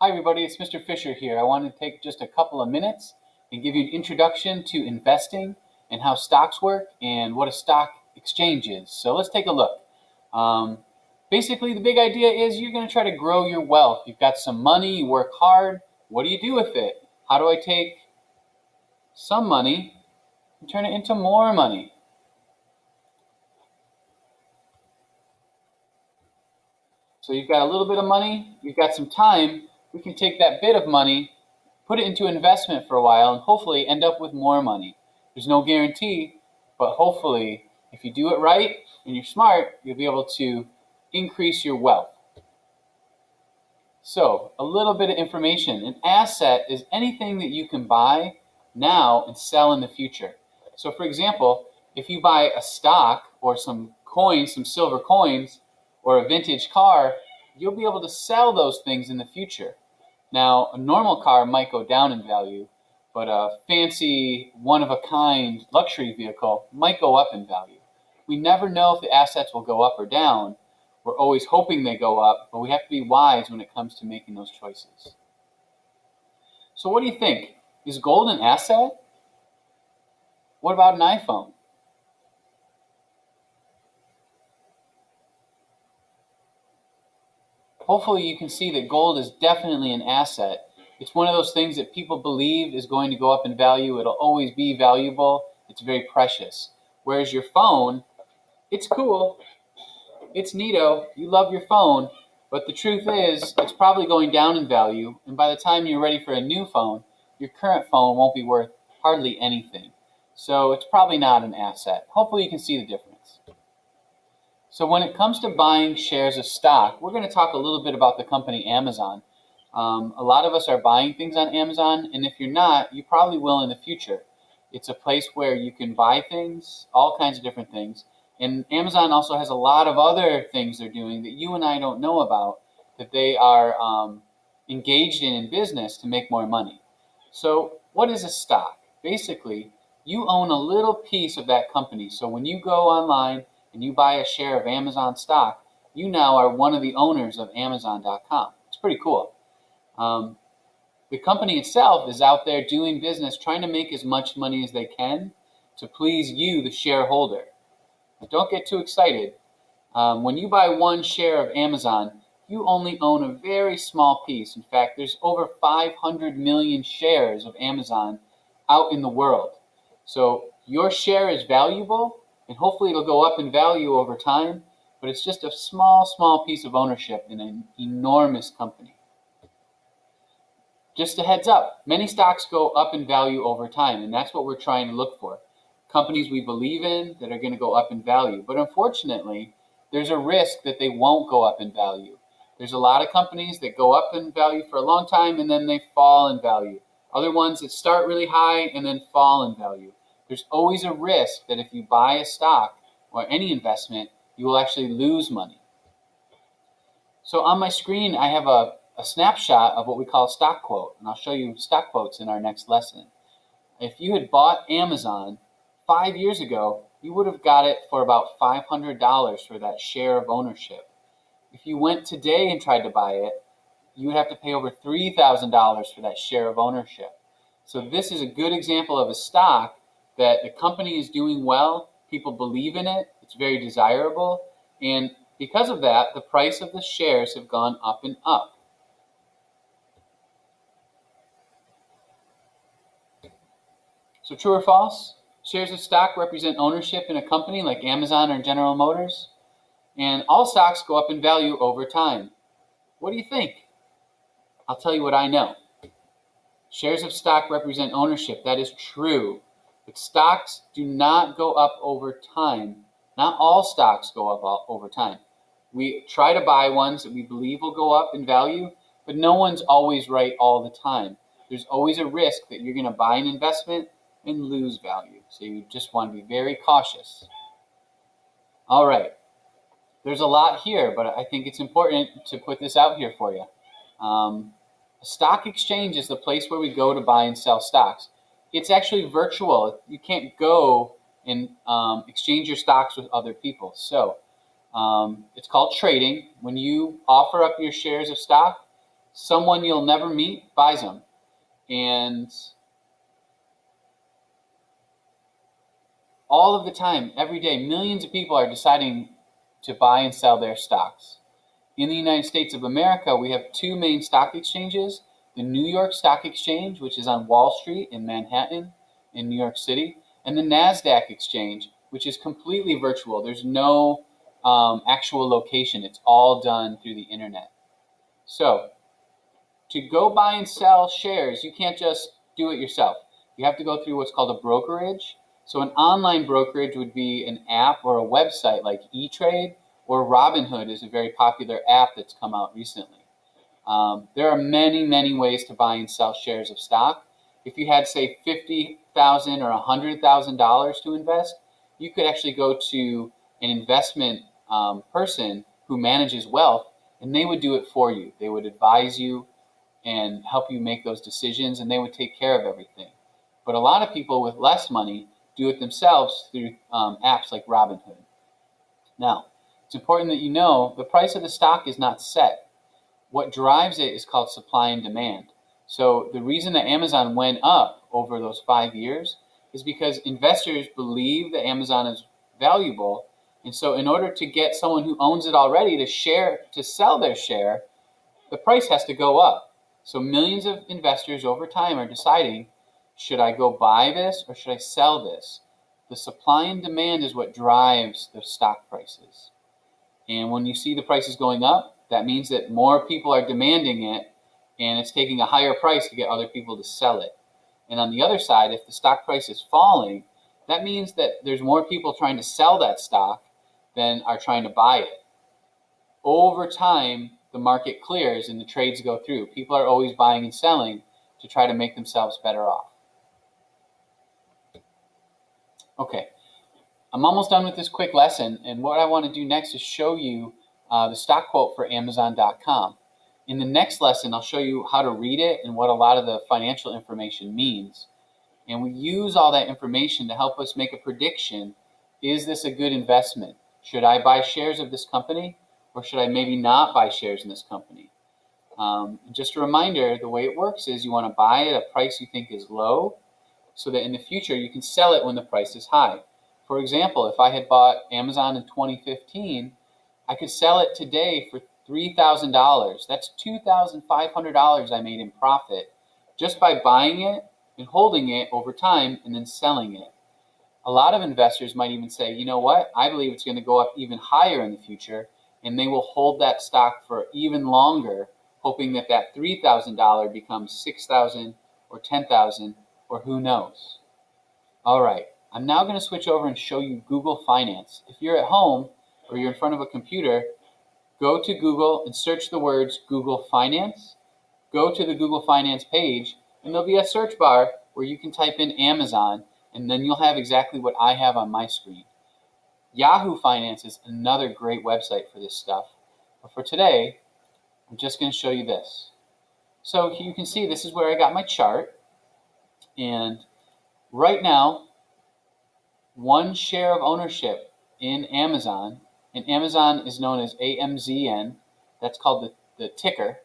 Hi everybody, it's Mr. Fisher here. I want to take just a couple of minutes and give you an introduction to investing and how stocks work and what a stock exchange is. So let's take a look. Um, Basically, the big idea is you're going to try to grow your wealth. You've got some money, you work hard. What do you do with it? How do I take some money and turn it into more money? So you've got a little bit of money, you've got some time. We can take that bit of money, put it into investment for a while, and hopefully end up with more money. There's no guarantee, but hopefully, if you do it right and you're smart, you'll be able to increase your wealth. So, a little bit of information. An asset is anything that you can buy now and sell in the future. So, for example, if you buy a stock or some coins, some silver coins, or a vintage car, you'll be able to sell those things in the future. Now, a normal car might go down in value, but a fancy, one-of-a-kind luxury vehicle might go up in value. We never know if the assets will go up or down. We're always hoping they go up, but we have to be wise when it comes to making those choices. So what do you think? Is gold an asset? What about an iPhone? Hopefully you can see that gold is definitely an asset. It's one of those things that people believe is going to go up in value. It'll always be valuable. It's very precious. Whereas your phone, it's cool. It's neato. You love your phone. But the truth is, it's probably going down in value. And by the time you're ready for a new phone, your current phone won't be worth hardly anything. So it's probably not an asset. Hopefully you can see the difference. So when it comes to buying shares of stock, we're going to talk a little bit about the company Amazon. A lot of us are buying things on Amazon, and if you're not, you probably will in the future. It's a place where you can buy things, all kinds of different things. And Amazon also has a lot of other things they're doing that you and I don't know about, that they are engaged in business to make more money. So what is a stock? Basically, you own a little piece of that company. So when you go online and you buy a share of Amazon stock, you now are one of the owners of Amazon.com. It's pretty cool. The company itself is out there doing business, trying to make as much money as they can to please you, the shareholder. But don't get too excited. When you buy one share of Amazon, you only own a very small piece. In fact, there's over 500 million shares of Amazon out in the world. So your share is valuable, and hopefully it'll go up in value over time, but it's just a small piece of ownership in an enormous company. Just a heads up, many stocks go up in value over time, and that's what we're trying to look for. Companies we believe in that are going to go up in value. But unfortunately, there's a risk that they won't go up in value. There's a lot of companies that go up in value for a long time and then they fall in value. Other ones that start really high and then fall in value. There's always a risk that if you buy a stock or any investment, you will actually lose money. So on my screen, I have a snapshot of what we call a stock quote, and I'll show you stock quotes in our next lesson. If you had bought Amazon 5 years ago, you would have got it for about $500 for that share of ownership. If you went today and tried to buy it, you would have to pay over $3,000 for that share of ownership. So this is a good example of a stock that the company is doing well, people believe in it, it's very desirable, and because of that, the price of the shares have gone up and up. So true or false? Shares of stock represent ownership in a company like Amazon or General Motors, and all stocks go up in value over time. What do you think? I'll tell you what I know. Shares of stock represent ownership. That is true. But stocks do not go up over time. Not all stocks go up over time. We try to buy ones that we believe will go up in value, but no one's always right all the time. There's always a risk that you're going to buy an investment and lose value. So you just want to be very cautious. All right. There's a lot here, but I think it's important to put this out here for you. A stock exchange is the place where we go to buy and sell stocks. It's actually virtual. You can't go and exchange your stocks with other people. So it's called trading. When you offer up your shares of stock, someone you'll never meet buys them. And all of the time, every day, millions of people are deciding to buy and sell their stocks. In the United States of America, we have two main stock exchanges: the New York Stock Exchange, which is on Wall Street in Manhattan, in New York City, and the NASDAQ Exchange, which is completely virtual. There's no actual location. It's all done through the internet. So to go buy and sell shares, you can't just do it yourself. You have to go through what's called a brokerage. So an online brokerage would be an app or a website like E-Trade, or Robinhood is a very popular app that's come out recently. There are many, many ways to buy and sell shares of stock. If you had, say, $50,000 or $100,000 to invest, you could actually go to an investment person who manages wealth, and they would do it for you. They would advise you and help you make those decisions, and they would take care of everything. But a lot of people with less money do it themselves through apps like Robinhood. Now, it's important that you know the price of the stock is not set. What drives it is called supply and demand. So the reason that Amazon went up over those 5 years is because investors believe that Amazon is valuable. And so in order to get someone who owns it already to sell their share, the price has to go up. So millions of investors over time are deciding, should I go buy this or should I sell this? The supply and demand is what drives the stock prices. And when you see the prices going up, that means that more people are demanding it, and it's taking a higher price to get other people to sell it. And on the other side, if the stock price is falling, that means that there's more people trying to sell that stock than are trying to buy it. Over time, the market clears and the trades go through. People are always buying and selling to try to make themselves better off. Okay, I'm almost done with this quick lesson, and what I want to do next is show you the stock quote for Amazon.com. In the next lesson, I'll show you how to read it and what a lot of the financial information means. And we use all that information to help us make a prediction. Is this a good investment? Should I buy shares of this company, or should I maybe not buy shares in this company? Just a reminder, the way it works is you want to buy at a price you think is low, so that in the future you can sell it when the price is high. For example, if I had bought Amazon in 2015, I could sell it today for $3,000. That's $2,500 I made in profit just by buying it and holding it over time and then selling it. A lot of investors might even say, you know what, I believe it's going to go up even higher in the future, and they will hold that stock for even longer, hoping that that $3,000 becomes $6,000 or $10,000, or who knows. All right, I'm now going to switch over and show you Google Finance. If you're at home or you're in front of a computer, go to Google and search the words Google Finance. Go to the Google Finance page, and there'll be a search bar where you can type in Amazon, and then you'll have exactly what I have on my screen. Yahoo Finance is another great website for this stuff. But for today, I'm just going to show you this. So you can see this is where I got my chart. And right now, one share of ownership in Amazon, and Amazon is known as AMZN, that's called the ticker,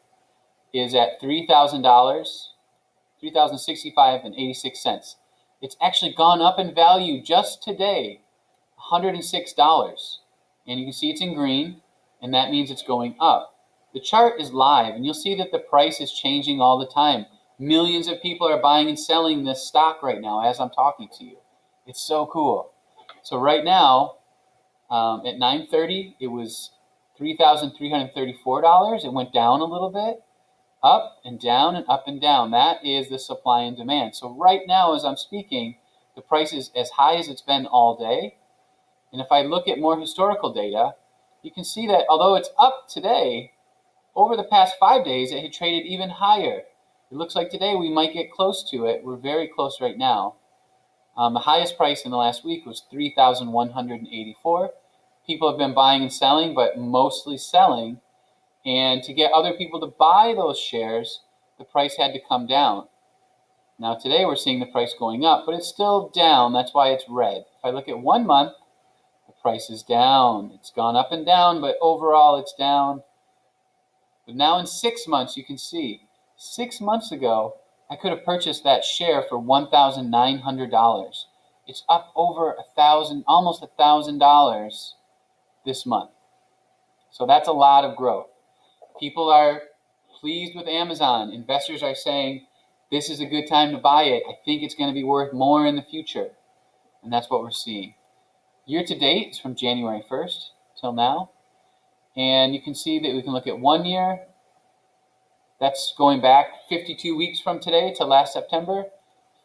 is at $3,000, $3,065.86. It's actually gone up in value just today, $106. And you can see it's in green, and that means it's going up. The chart is live, and you'll see that the price is changing all the time. Millions of people are buying and selling this stock right now as I'm talking to you. It's so cool. So right now, at 9:30, it was $3,334. It went down a little bit, up and down and up and down. That is the supply and demand. So right now, as I'm speaking, the price is as high as it's been all day. And if I look at more historical data, you can see that although it's up today, over the past 5 days, it had traded even higher. It looks like today we might get close to it. We're very close right now. The highest price in the last week was $3,184. People have been buying and selling, but mostly selling. And to get other people to buy those shares, the price had to come down. Now today we're seeing the price going up, but it's still down. That's why it's red. If I look at 1 month, the price is down. It's gone up and down, but overall it's down. But now in 6 months, you can see 6 months ago, I could have purchased that share for $1,900. It's up over almost $1,000 this month. So that's a lot of growth. People are pleased with Amazon. Investors are saying, this is a good time to buy it. I think it's going to be worth more in the future. And that's what we're seeing. Year to date is from January 1st till now. And you can see that we can look at 1 year. That's going back 52 weeks from today to last September.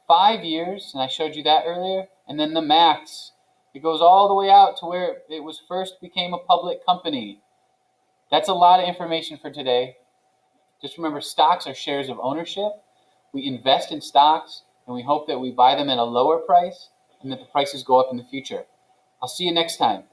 5 years, and I showed you that earlier. And then the max. It goes all the way out to where it was first became a public company. That's a lot of information for today. Just remember, stocks are shares of ownership. We invest in stocks, and we hope that we buy them at a lower price and that the prices go up in the future. I'll see you next time.